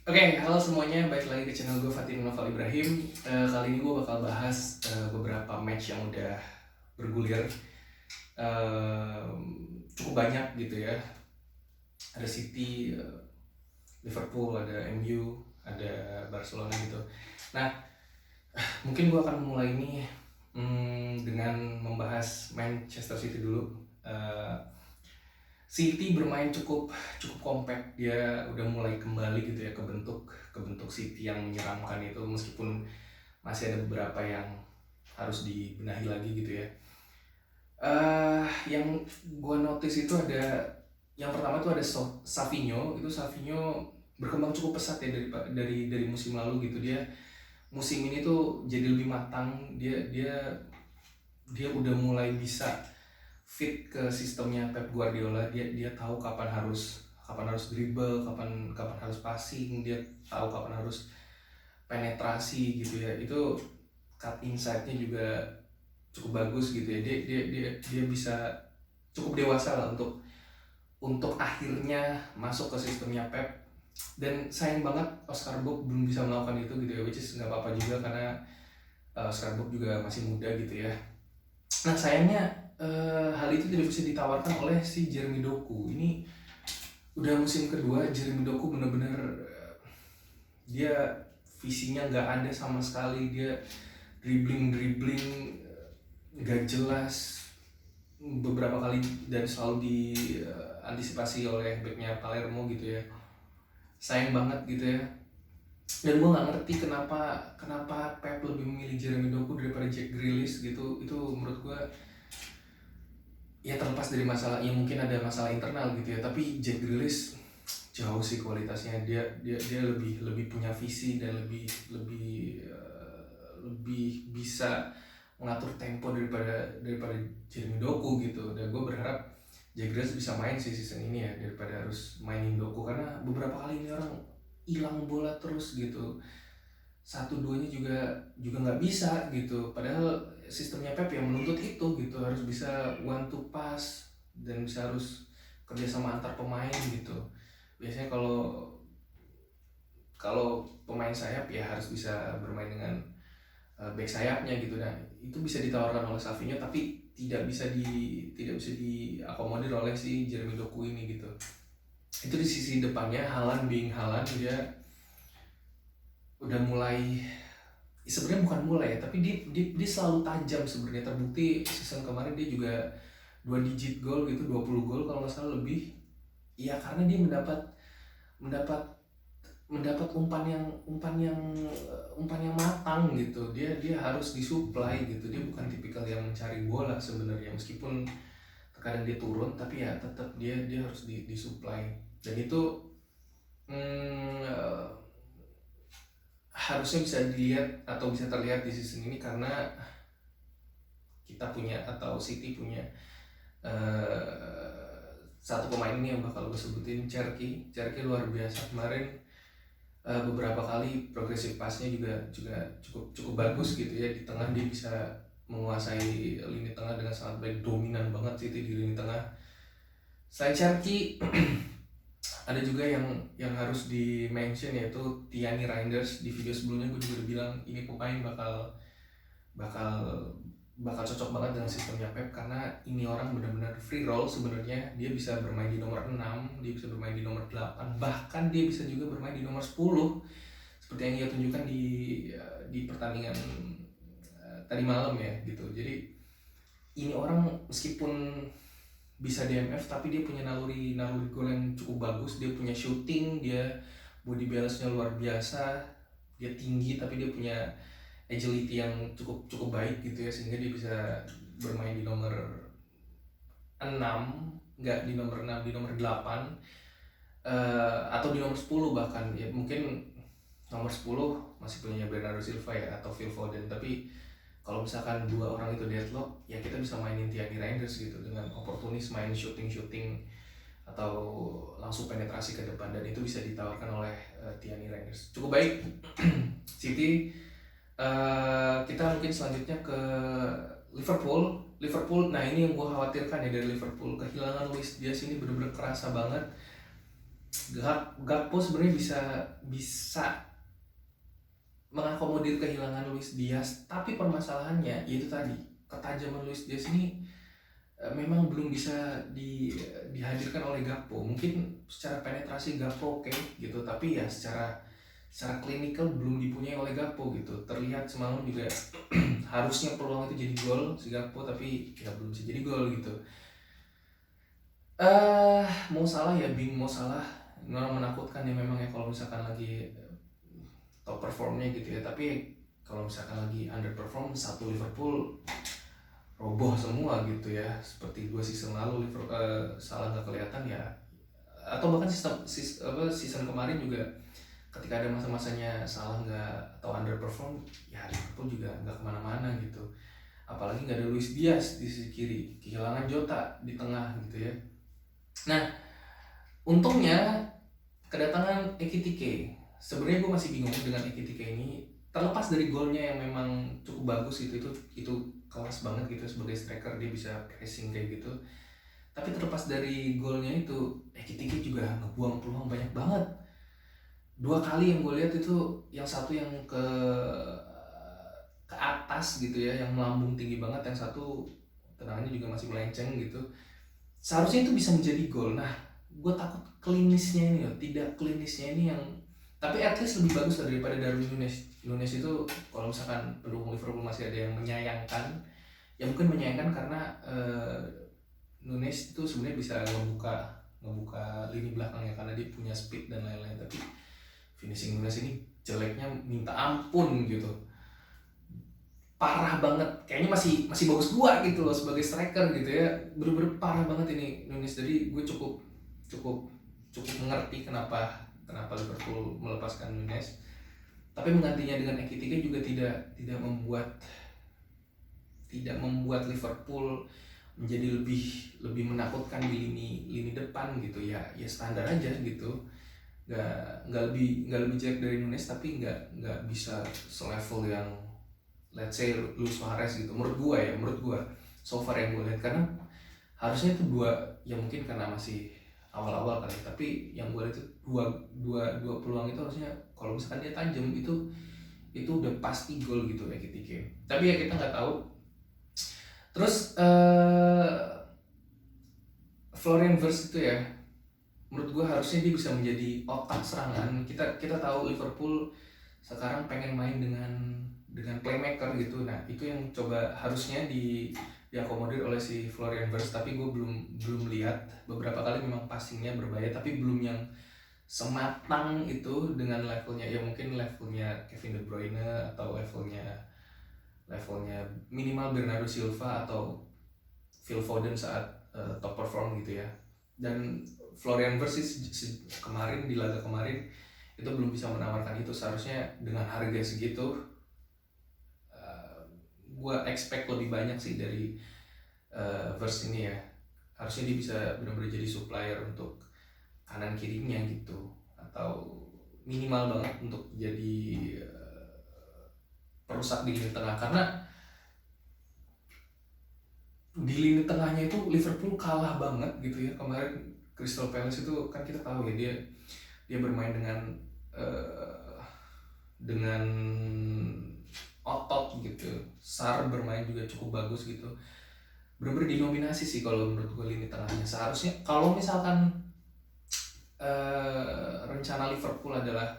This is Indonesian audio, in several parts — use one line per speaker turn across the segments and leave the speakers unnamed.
Oke, halo semuanya, balik lagi ke channel gue Fatin Noval Ibrahim. Kali ini gue bakal bahas beberapa match yang udah bergulir. Cukup banyak gitu ya. Ada City, Liverpool, ada MU, ada Barcelona gitu. Nah, mungkin gue akan mulai ini dengan membahas Manchester City dulu. City bermain cukup compact, dia udah mulai kembali gitu ya ke bentuk City yang menyeramkan itu, meskipun masih ada beberapa yang harus dibenahi lagi gitu ya. Yang gue notice itu ada, yang pertama tuh ada Savinho. Itu Savinho berkembang cukup pesat ya dari musim lalu gitu. Dia musim ini tuh jadi lebih matang, dia udah mulai bisa fit ke sistemnya Pep Guardiola. Dia tahu kapan harus dribble, kapan harus passing, dia tahu kapan harus penetrasi gitu ya. Itu cut inside-nya juga cukup bagus gitu ya. Dia bisa cukup dewasa lah untuk akhirnya masuk ke sistemnya Pep. Dan sayang banget Oscar Bob belum bisa melakukan itu gitu ya, which is nggak apa-apa juga karena Oscar Bob juga masih muda gitu ya. Nah sayangnya hal itu tidak bisa ditawarkan oleh si Jeremy Doku. Ini udah musim kedua Jeremy Doku bener-bener dia visinya nggak ada sama sekali. Dia dribbling nggak jelas beberapa kali dan selalu diantisipasi oleh backnya Palermo gitu ya. Sayang banget gitu ya. Dan gue nggak ngerti kenapa Pep lebih memilih Jeremy Doku daripada Jack Grealish gitu. Itu menurut gue ya terlepas dari masalah, ya mungkin ada masalah internal gitu ya, tapi Jack Grealish jauh sih kualitasnya. Dia lebih punya visi dan lebih bisa mengatur tempo daripada Jeremy Doku gitu. Dan gue berharap Jack Grealish bisa main sih season ini ya, daripada harus mainin Doku, karena beberapa kali ini orang hilang bola terus gitu. Satu duanya juga nggak bisa gitu, padahal sistemnya Pep yang menuntut itu gitu, harus bisa one to pass dan harus kerja sama antar pemain gitu. Biasanya kalau kalau pemain sayap ya harus bisa bermain dengan back sayapnya gitu. Nah itu bisa ditawarkan oleh Savinho, tapi tidak bisa diakomodir oleh si Jeremy Doku ini gitu. Itu di sisi depannya Haaland, dia udah mulai, sebenarnya bukan mulai ya, tapi dia selalu tajam sebenarnya. Terbukti season kemarin dia juga 2 digit gol gitu, 20 gol kalau nggak salah lebih. Ya karena dia mendapat mendapat umpan yang matang gitu. Dia harus disuplai gitu. Dia bukan tipikal yang mencari bola sebenarnya, meskipun terkadang dia turun, tapi ya tetap dia harus disuplai. Dan itu harusnya bisa dilihat atau bisa terlihat di season ini, karena kita punya, atau City punya satu pemain ini yang bakal gue sebutin, Cherki luar biasa kemarin. Beberapa kali progresif passnya juga cukup bagus gitu ya. Di tengah dia bisa menguasai lini tengah dengan sangat baik, dominan banget City di lini tengah. Selain Cherki ada juga yang harus di mention, yaitu Tierney Reinders. Di video sebelumnya gue juga udah bilang ini pemain bakal cocok banget dengan sistemnya Pep, karena ini orang benar-benar free roll sebenarnya. Dia bisa bermain di nomor 6, dia bisa bermain di nomor 8, bahkan dia bisa juga bermain di nomor 10 seperti yang ia tunjukkan di pertandingan tadi malam ya gitu. Jadi ini orang meskipun bisa DMF, tapi dia punya naluri gol yang cukup bagus. Dia punya shooting, dia body balance-nya luar biasa, dia tinggi tapi dia punya agility yang cukup baik gitu ya, sehingga dia bisa bermain di nomor 6, nggak di nomor 6, di nomor 8, atau di nomor 10 bahkan ya. Mungkin nomor 10 masih punya Bernardo Silva ya, atau Phil Foden, tapi kalau misalkan dua orang itu deadlock ya kita bisa mainin Tierney Reinders gitu, dengan oportunis main shooting atau langsung penetrasi ke depan, dan itu bisa ditawarkan oleh Tierney Reinders. Cukup baik City. Kita mungkin selanjutnya ke Liverpool. Nah ini yang gue khawatirkan ya dari Liverpool, kehilangan Luis Diaz ini benar-benar kerasa banget. Gakpo sebenarnya bisa mengakomodir kehilangan Luis Diaz, tapi permasalahannya yaitu tadi ketajaman Luis Diaz ini memang belum bisa dihadirkan oleh Gakpo. Mungkin secara penetrasi Gakpo oke gitu, tapi ya secara klinikal belum dipunyai oleh Gakpo gitu. Terlihat semalam juga harusnya peluang itu jadi gol si Gakpo, tapi ya belum bisa jadi gol gitu. Mau salah ya Bing, mau salah memang menakutkan ya memang ya kalau misalkan lagi top performnya gitu ya, tapi kalau misalkan lagi underperform satu Liverpool roboh semua gitu ya, seperti 2 season lalu Salah nggak kelihatan ya, atau bahkan season kemarin juga ketika ada masa-masanya Salah nggak atau underperform ya Liverpool juga nggak kemana-mana gitu, apalagi nggak ada Luis Diaz di sisi kiri, kehilangan Jota di tengah gitu ya. Nah untungnya kedatangan Ekitike, sebenarnya gue masih bingung dengan Ekitike ini, terlepas dari golnya yang memang cukup bagus itu kelas banget gitu sebagai striker, dia bisa pressing kayak gitu, tapi terlepas dari golnya itu Ekitike juga ngebuang peluang banyak banget. 2 kali yang gue lihat itu, yang satu yang ke atas gitu ya, yang melambung tinggi banget, yang satu tendangannya juga masih melenceng gitu, seharusnya itu bisa menjadi gol. Nah gue takut klinisnya ini loh, tidak klinisnya ini yang, tapi at least lebih bagus daripada Darwin Nunes itu. Kalau misalkan pendukung Liverpool masih ada yang menyayangkan, ya mungkin menyayangkan karena Nunes itu sebenarnya bisa ngebuka lini belakangnya karena dia punya speed dan lain-lain, tapi finishing Nunes ini jeleknya minta ampun gitu, parah banget, kayaknya masih bagus gua gitu loh sebagai striker gitu ya, bener-bener parah banget ini Nunes. Jadi gue cukup mengerti kenapa Liverpool melepaskan Nunes, tapi menggantinya dengan Ekitike juga tidak membuat Liverpool menjadi lebih menakutkan di lini depan gitu ya standar aja gitu, nggak lebih jelek dari Nunes, tapi nggak bisa selevel yang let's say Luis Suarez gitu, menurut gua so far yang gue lihat. Karena harusnya itu ya mungkin karena masih awal-awal kali, tapi yang gue lihat itu dua peluang itu harusnya kalau misalkan dia tajam itu udah pasti gol gitu ya Ekitike, tapi ya kita nggak tahu. Terus Florian Wirtz itu ya, menurut gue harusnya dia bisa menjadi otak serangan. Kita tahu Liverpool sekarang pengen main dengan playmaker gitu. Nah itu yang coba harusnya diakomodir oleh si Florian Wirtz, tapi gue belum lihat. Beberapa kali memang passingnya berbahaya, tapi belum yang sematang itu dengan levelnya, ya mungkin levelnya Kevin De Bruyne atau levelnya minimal Bernardo Silva atau Phil Foden saat top perform gitu ya. Dan Florian Wirtz kemarin di laga kemarin itu belum bisa menawarkan itu. Seharusnya dengan harga segitu gue expect lebih banyak sih dari Wirtz ini ya. Harusnya dia bisa benar-benar jadi supplier untuk kanan kirinya gitu, atau minimal banget untuk jadi perusak di lini tengah. Karena di lini tengahnya itu Liverpool kalah banget gitu ya kemarin. Crystal Palace itu kan kita tahu ya, dia bermain dengan otot gitu. Sar bermain juga cukup bagus gitu, bener-bener dinominasi sih kalau menurut gue lini tengahnya. Seharusnya kalau misalkan rencana Liverpool adalah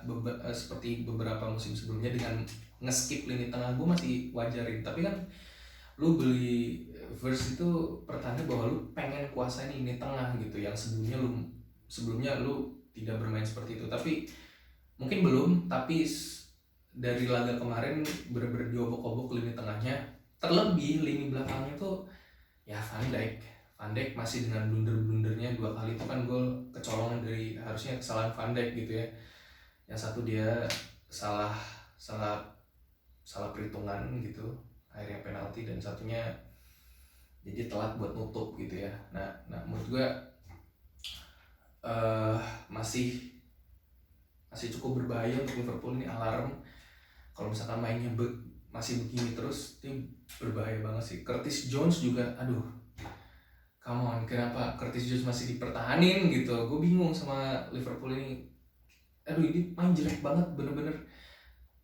seperti beberapa musim sebelumnya dengan nge-skip lini tengah, gue masih wajarin. Tapi kan lu beli Wirtz itu pertanda bahwa lu pengen kuasain lini tengah gitu, yang sebelumnya lu tidak bermain seperti itu. Tapi mungkin belum, tapi dari laga kemarin bener-bener diobok-obok lini tengahnya. Terlebih lini belakangnya tuh ya Van Dijk masih dengan blunder-blundernya 2 kali itu kan gol kecolongan dari, harusnya kesalahan Van Dijk gitu ya. Yang satu dia salah perhitungan gitu, akhirnya penalti, dan satunya jadi telat buat nutup gitu ya. Nah menurut gue masih cukup berbahaya untuk Liverpool ini. Alarm kalau misalkan mainnya masih begini terus, ini berbahaya banget sih. Curtis Jones juga aduh, come on, kenapa Curtis Jones masih dipertahanin gitu? Gue bingung sama Liverpool ini. Aduh, ini main jelek banget, bener-bener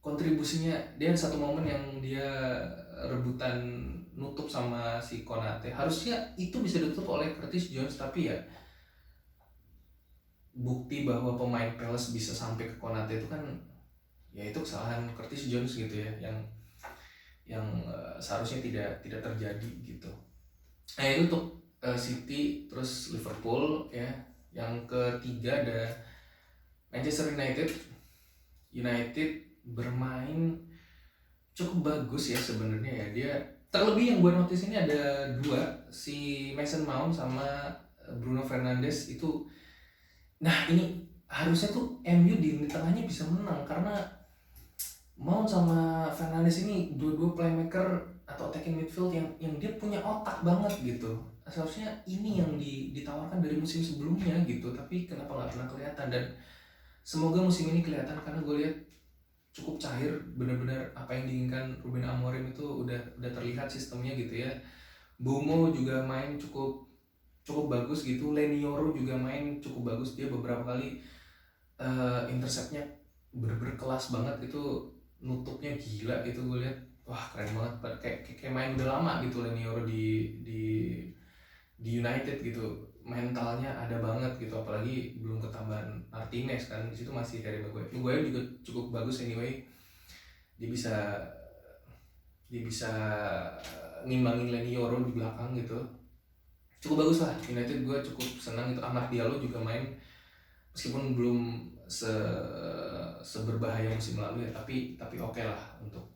kontribusinya. Dia ada satu momen yang dia rebutan nutup sama si Konate, harusnya itu bisa ditutup oleh Curtis Jones, tapi ya bukti bahwa pemain Palace bisa sampai ke Konate itu kan, ya itu kesalahan Curtis Jones gitu ya, yang seharusnya tidak terjadi gitu. Nah itu untuk City, terus Liverpool ya. Yang ketiga ada Manchester United. United bermain cukup bagus ya sebenarnya ya. Dia terlebih yang gue notice ini ada dua, si Mason Mount sama Bruno Fernandes itu. Nah ini harusnya tuh MU di lini tengahnya bisa menang, karena Mount sama Fernandes ini dua-dua playmaker atau attacking midfield yang dia punya otak banget gitu. Seharusnya ini yang ditawarkan dari musim sebelumnya gitu, tapi kenapa nggak pernah kelihatan. Dan semoga musim ini kelihatan, karena gue lihat cukup cair, benar-benar apa yang diinginkan Ruben Amorim itu udah terlihat sistemnya gitu ya. Bomo juga main cukup cukup bagus gitu. Lenioro juga main cukup bagus, dia beberapa kali interceptnya bener-bener kelas banget itu, nutupnya gila gitu. Gue lihat wah keren banget, kayak main udah lama gitu Lenioro di United gitu. Mentalnya ada banget gitu, apalagi belum ketambahan Martinez kan di situ, masih Harry Maguire. Maguire juga cukup bagus anyway, dia bisa ngimbangin Lenioro di belakang gitu. Cukup bagus lah United, gue cukup senang itu. Amad Diallo juga main, meskipun belum seberbahaya musim lalu ya, tapi oke lah untuk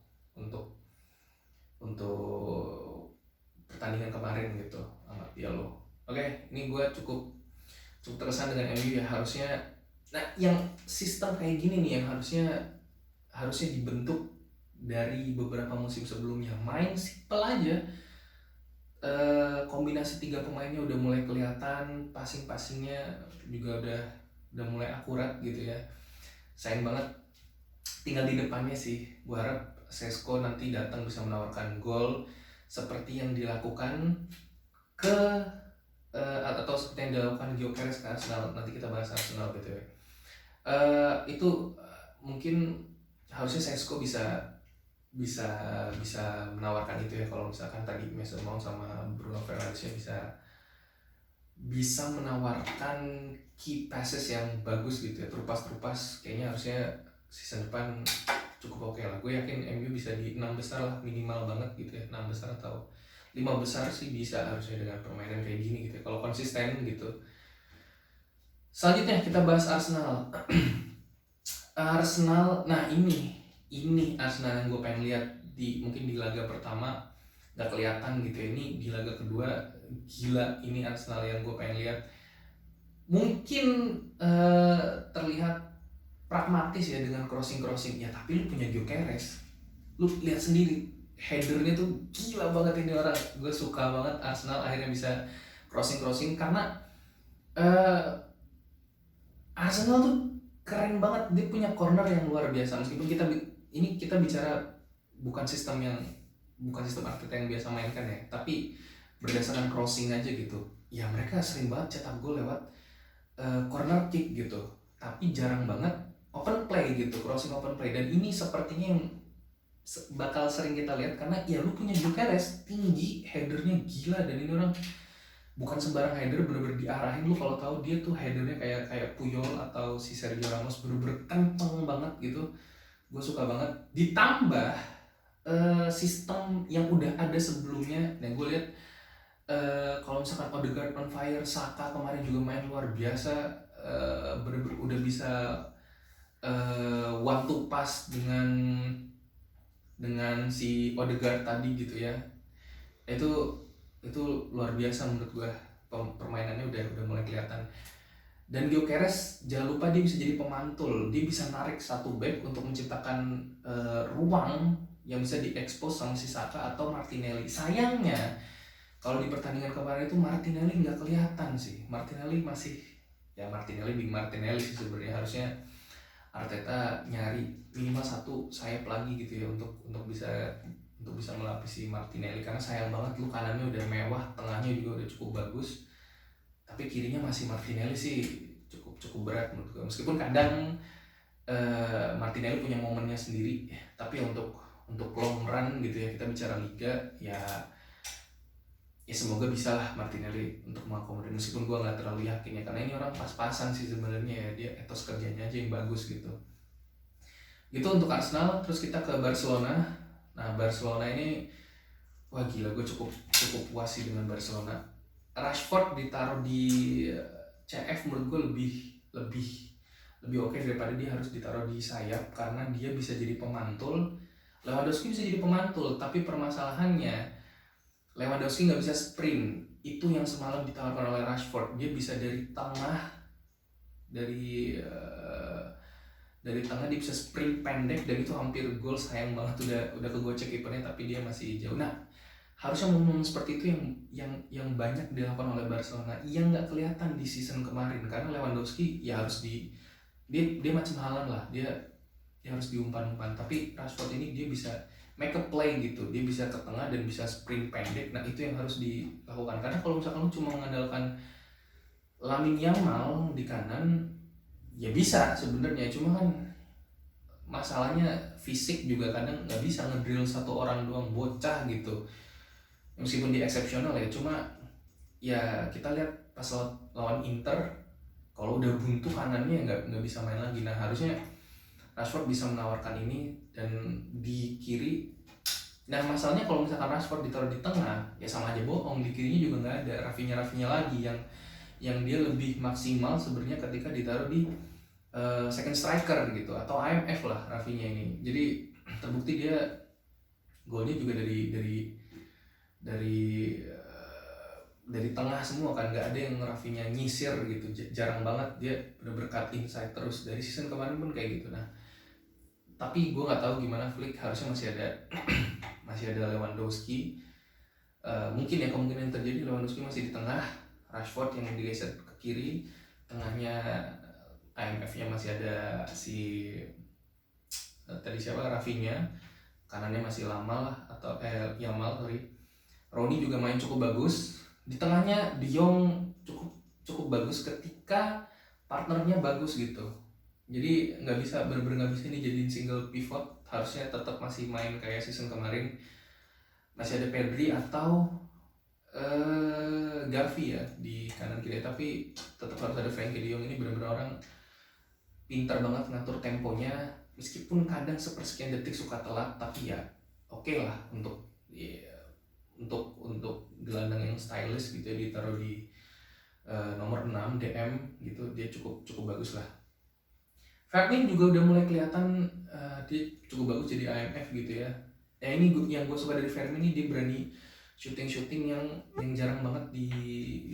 untuk pertandingan kemarin gitu. Amad Diallo oke. Ini gue cukup terkesan dengan MU ya. Harusnya, nah yang sistem kayak gini nih yang harusnya dibentuk dari beberapa musim sebelumnya. Main simple aja, kombinasi tiga pemainnya udah mulai kelihatan, passingnya juga udah mulai akurat gitu ya. Sayang banget tinggal di depannya sih. Gue harap Sesko nanti datang bisa menawarkan gol seperti yang dilakukan ke atau seperti yang dilakukan Gyökeres ke Arsenal. Nanti kita bahas Arsenal btw. Itu mungkin harusnya Sesko bisa menawarkan itu ya. Kalau misalkan tadi Mason Mount sama Bruno Fernandes bisa menawarkan key passes yang bagus gitu ya, terupas, kayaknya harusnya season depan cukup oke lah. Gue yakin MU bisa di 6 besar lah minimal banget gitu ya, 6 besar atau 5 besar sih bisa harusnya dengan permainan kayak gini gitu ya, kalau konsisten gitu. Selanjutnya kita bahas Arsenal. Arsenal, nah ini Arsenal yang gue pengen lihat mungkin di laga pertama nggak kelihatan gitu ya. Ini di laga kedua gila, ini Arsenal yang gue pengen lihat. Mungkin terlihat pragmatis ya dengan crossing ya, tapi lu punya Gyökeres, lu lihat sendiri headernya tuh gila banget ini orang. Gue suka banget Arsenal akhirnya bisa crossing, karena Arsenal tuh keren banget, dia punya corner yang luar biasa. Meskipun kita bicara bukan sistem Arteta yang biasa mainkan ya, tapi berdasarkan crossing aja gitu ya, mereka sering banget cetak gol lewat corner kick gitu, tapi jarang banget open play gitu, crossing open play. Dan ini sepertinya yang bakal sering kita lihat, karena ya lu punya Gyökeres tinggi, headernya gila, dan ini orang bukan sembarang header, bener-bener diarahin. Lu kalau tahu dia tuh headernya kayak Puyol atau si Sergio Ramos, bener-bener kenceng banget gitu. Gue suka banget, ditambah sistem yang udah ada sebelumnya. Nah gue lihat kalau misalkan Odegaard on fire, Saka kemarin juga main luar biasa, bener-bener udah bisa one to pass dengan si Odegaard tadi gitu ya. Itu luar biasa menurut gue, permainannya udah mulai kelihatan. Dan Gyökeres jangan lupa dia bisa jadi pemantul, dia bisa narik satu back untuk menciptakan ruang yang bisa diekspos sama si Saka atau Martinelli. Sayangnya kalau di pertandingan kemarin itu Martinelli nggak kelihatan sih. Martinelli sih sebenarnya. Harusnya Arteta nyari minimal satu sayap lagi gitu ya, untuk bisa untuk bisa melapisi Martinelli, karena sayang banget lu kanannya udah mewah, tengahnya juga udah cukup bagus, tapi kirinya masih Martinelli sih cukup berat menurut gue. Meskipun kadang Martinelli punya momennya sendiri, tapi untuk long run gitu ya, kita bicara liga ya semoga bisa lah Martinelli untuk mengakomodir, meskipun gue nggak terlalu yakin ya, karena ini orang pas-pasan sih sebenarnya ya, dia etos kerjanya aja yang bagus gitu. Gitu untuk Arsenal. Terus kita ke Barcelona. Nah Barcelona ini wah gila, gue cukup puas sih dengan Barcelona. Rashford ditaruh di CF menurut gue lebih oke daripada dia harus ditaruh di sayap, karena dia bisa jadi pemantul. Lewandowski bisa jadi pemantul, tapi permasalahannya Lewandowski nggak bisa sprint. Itu yang semalam ditawarkan oleh Rashford. Dia bisa dari tengah, dari tengah dia bisa sprint pendek, dan itu hampir gol. Sayang banget udah kegocek kipernya, tapi dia masih jauh. Nah harusnya momen seperti itu yang banyak dilakukan oleh Barcelona, yang nggak kelihatan di season kemarin, karena Lewandowski ya harus dia macam Haaland lah, dia harus diumpan-umpan, tapi Rashford ini dia bisa make a play gitu, dia bisa ke tengah dan bisa sprint pendek. Nah itu yang harus dilakukan, karena kalau misalkan lu cuma mengandalkan Lamine Yamal di kanan ya bisa sebenarnya, cuma kan masalahnya fisik juga kadang nggak bisa ngedrill satu orang doang, bocah gitu, meskipun dia eksepsional ya. Cuma ya kita lihat pas lawan Inter, kalau udah buntu kanannya nggak bisa main lagi. Nah harusnya Rashford bisa menawarkan ini, dan di kiri. Nah masalahnya kalau misalkan Rashford ditaruh di tengah ya sama aja bohong, di kirinya juga nggak ada Rafinha lagi yang dia lebih maksimal sebenarnya ketika ditaruh di second striker gitu, atau IMF lah Rafinha ini. Jadi terbukti dia golnya juga dari tengah semua kan, nggak ada yang Rafinha nyisir gitu, jarang banget. Dia bener-bener cut inside terus, dari season kemarin pun kayak gitu. Nah tapi gue nggak tahu gimana Flick, harusnya masih ada Lewandowski. Mungkin ya kemungkinan terjadi Lewandowski masih di tengah, Rashford yang digeser ke kiri, tengahnya IMF-nya masih ada si tadi siapa, Rafinha, kanannya masih lama lah, atau Yamal sorry. Rooney juga main cukup bagus di tengahnya, De Jong cukup bagus ketika partnernya bagus gitu. Jadi nggak bisa ini jadiin single pivot, harusnya tetap masih main kayak season kemarin, masih ada Pedri atau Gavi ya di kanan kiri, tapi tetap harus ada Frenkie De Jong. Ini benar-benar orang pintar banget ngatur temponya, meskipun kadang sepersekian detik suka telat, tapi ya oke lah untuk gelandang yang stylish gitu ya, ditaruh di nomor 6 DM gitu, dia cukup bagus lah. Fermin juga udah mulai kelihatan dia cukup bagus jadi IMF gitu ya. Ini yang gue suka dari Fermin ini, dia berani shooting yang jarang banget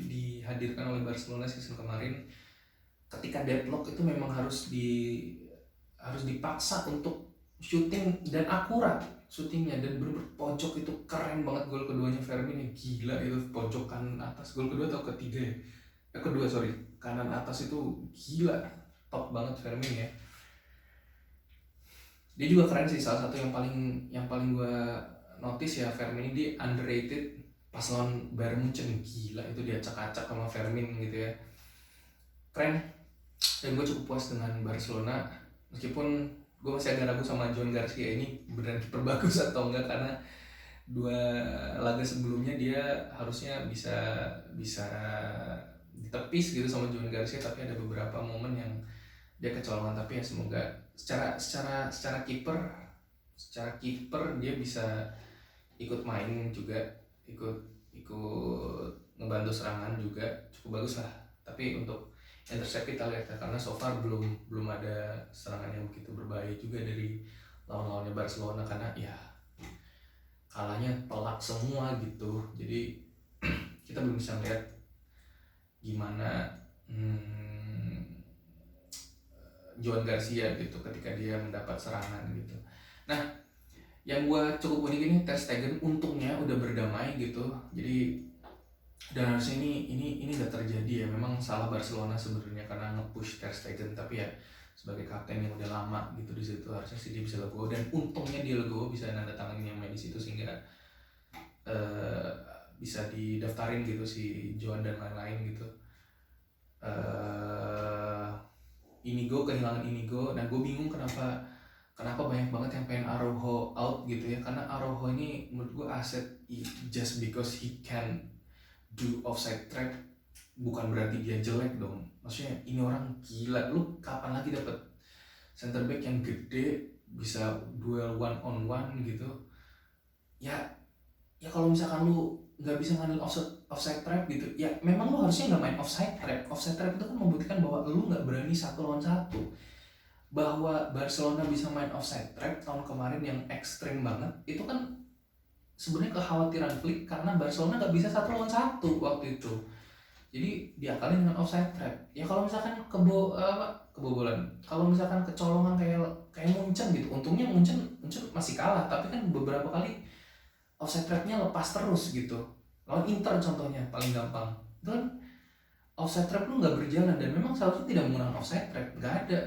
dihadirkan oleh Barcelona season kemarin. Ketika deadlock itu memang harus dipaksa untuk shooting dan akurat shootingnya, dan bener-bener pojok itu keren banget. Gol keduanya Fermin ya gila, itu pojok kanan atas, gol kedua atau ketiga ya? Kedua sorry, kanan atas itu gila, top banget Fermin ya. Dia juga keren sih, salah satu yang paling gue notice ya, Fermin ini dia underrated pas lawan Bayern Munchen, gila itu dia acak-acak sama Fermin gitu ya, keren. Dan gue cukup puas dengan Barcelona, meskipun gue masih agak ragu sama John Garcia ini beneran kiper bagus atau enggak, karena 2 laga sebelumnya dia harusnya bisa ditepis gitu sama John Garcia, tapi ada beberapa momen yang dia kecolongan. Tapi ya semoga secara kiper dia bisa ikut main juga, ikut ngebantu serangan juga cukup bagus lah. Tapi untuk intercept kita lihat ya, karena so far belum ada serangan yang begitu berbahaya juga dari lawan-lawannya Barcelona, karena ya kalahnya telak semua gitu. Jadi kita belum bisa lihat gimana Joan Garcia gitu ketika dia mendapat serangan gitu. Nah yang gue cukup unik ini, Ter Stegen untungnya udah berdamai gitu. Jadi dan harusnya ini gak terjadi ya, memang salah Barcelona sebenarnya karena nge-push Ter Stegen, tapi ya sebagai kapten yang udah lama gitu di situ, harusnya sih dia bisa legowo, dan untungnya dia legowo bisa nanda tangan yang main di situ sehingga eh, bisa didaftarin gitu si Joan dan lain-lain gitu. eh Inigo, kehilangan Inigo. Nah gue bingung kenapa kenapa banyak banget yang pengen Araujo out gitu ya, karena Araujo ini menurut gue aset just because he can do offside trap bukan berarti dia jelek dong. Maksudnya ini orang gila, lu kapan lagi dapet center back yang gede bisa duel one on one gitu ya. Ya kalau misalkan lu nggak bisa ngambil offside trap gitu ya, memang lu harusnya nggak main offside trap. Offside trap itu kan membuktikan bahwa lu nggak berani 1 lawan 1. Bahwa Barcelona bisa main offside trap tahun kemarin yang ekstrim banget itu kan sebenarnya kekhawatiran Flick, karena Barcelona nggak bisa 1 lawan 1 waktu itu, jadi diakalin dengan offside trap. Ya kalau misalkan kebobolan, kalau misalkan kecolongan kayak Munchen gitu, untungnya Munchen masih kalah, tapi kan beberapa kali offside trapnya lepas terus gitu. Lawan Inter contohnya paling gampang itu kan offside trap lu nggak berjalan, dan memang seharusnya tidak menggunakan offside trap. Nggak ada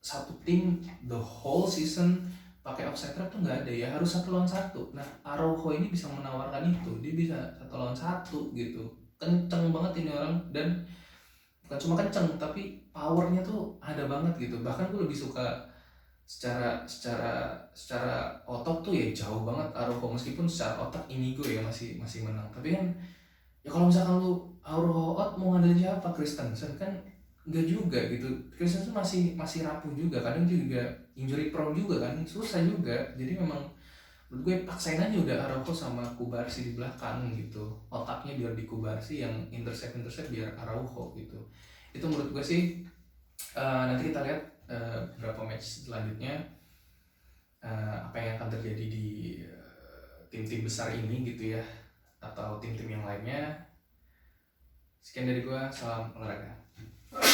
satu tim the whole season pakai offside trap tuh nggak ada, ya harus 1 lawan 1. Nah Araujo ini bisa menawarkan itu, dia bisa 1 lawan 1 gitu, kenceng banget ini orang, dan bukan cuma kenceng tapi powernya tuh ada banget gitu. Bahkan gue lebih suka secara otot tuh ya jauh banget Araujo, meskipun secara otak Inigo ya masih menang. Tapi kan ya kalau misalkan lu Araujo out mau ngandelin siapa? Christensen kan enggak juga gitu. Christensen masih rapuh juga, kadang juga injury prone juga kan, susah juga. Jadi memang menurut gue paksain aja udah Araujo sama Kubarsi di belakang gitu, otaknya biar di Kubarsi, yang intercept biar Araujo gitu. Itu menurut gue sih. Nanti kita lihat beberapa match selanjutnya apa yang akan terjadi di tim-tim besar ini gitu ya, atau tim-tim yang lainnya. Sekian dari gue, salam olahraga.